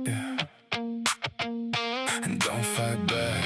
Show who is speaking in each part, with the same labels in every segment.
Speaker 1: Yeah. And don't fight back.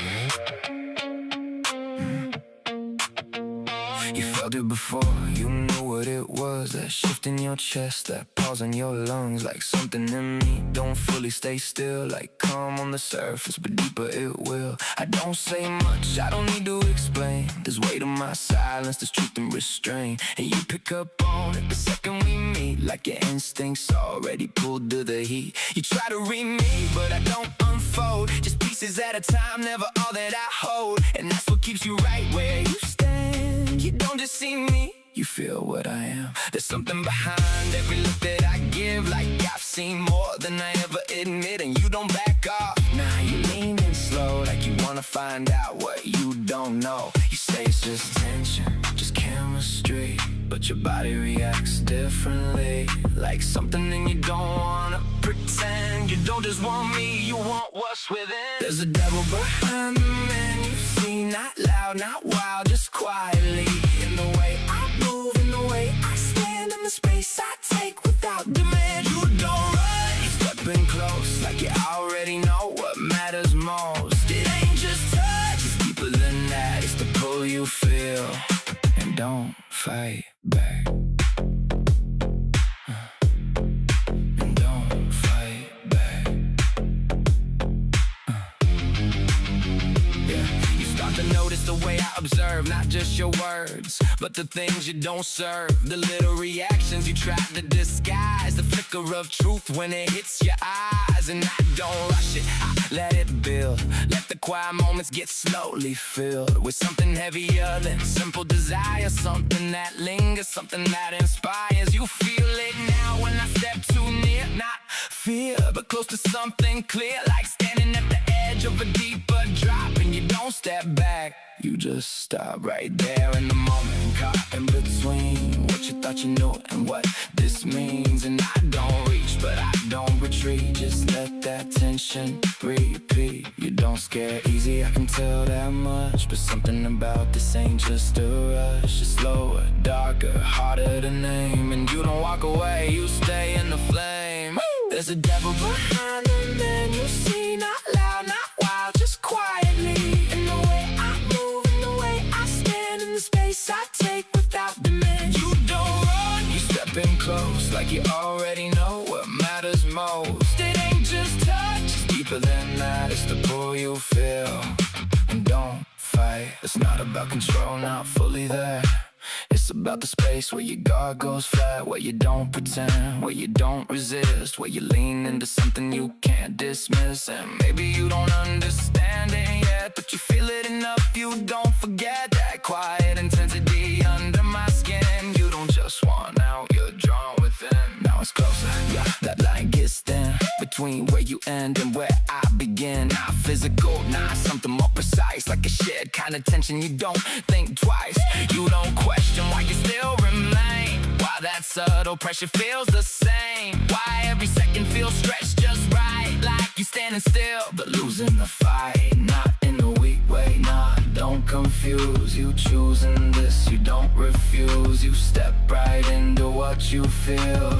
Speaker 1: You felt it before, you knew what it was. That shift in your chest, that pause in your lungs. Like something in me don't fully stay still. Like calm on the surface, but deeper it will. I don't say much, I don't need to explain. There's weight in my silence, there's truth and restraint. And you pick up on it the second we meet. Like your instincts already pulled to the heat. You try to read me, but I don't unfold. Just pieces at a time, never all that I hold. And that's what keeps you right where you stand. You don't just see me, you feel what I am. There's something behind every look that I give. Like I've seen more than I ever admit. And you don't back off, nah, you lean in slow. Like you wanna find out what you don't know. You say it's just tension, just chemistry, but your body reacts differently. Like something and you don't wanna pretend. You don't just want me, you want what's within. There's a devil behind the man you see. Not loud, not wild, just quietly. In the way I move, in the way I stand, in the space I take without demand. You don't run, you step in close. Like you already know what matters most. It ain't just touch, it's deeper than that. It's the pull you feel, and don't fight back. And don't fight back. Yeah, you start to notice the way I observe, not just your words, but the things you don't serve. The little reactions you try to disguise, the flicker of truth when it hits your eyes. And I don't rush it, I let it build. Let the quiet moments get slowly filled with something heavier than simple desire. Something that lingers, something that inspires. You feel it now when I step too near. Not fear, but close to something clear. Like standing at the edge of a deeper drop. And you don't step back, you just stop right there in the moment. Caught in between what you thought you knew and what this means. And I don't reach, but I don't retreat. Just let that tension repeat. You don't scare easy, I can tell that much. But something about this ain't just a rush. It's slower, darker, harder to name. And you don't walk away, you stay in the flame. Woo! There's a devil behind the man you see. Not loud, not wild, just quietly. In the way I move, in the way I stand, in the space I take without demand. You don't run, you step in close. Like you already know what matters most. It ain't just touch, it's deeper than that. It's the pull you feel, and don't fight. It's not about control, not fully there. It's about the space where your guard goes flat, where you don't pretend, where you don't resist, where you lean into something you can't dismiss. And maybe you don't understand it yet, but you feel it enough, you don't forget that quiet intensity under my skin. You don't just want out, you're drawn within. Now it's closer, yeah, that line gets thin between where you end and where I begin. Not physical, not something more precise. Like a shared kind of tension, you don't think twice. You don't question why you still remain. Why that subtle pressure feels the same. Why every second feels stretched just right. Like you standing still, but losing the fight. Not in a weak way, nah, don't confuse. You choosing this, you don't refuse. You step right into what you feel.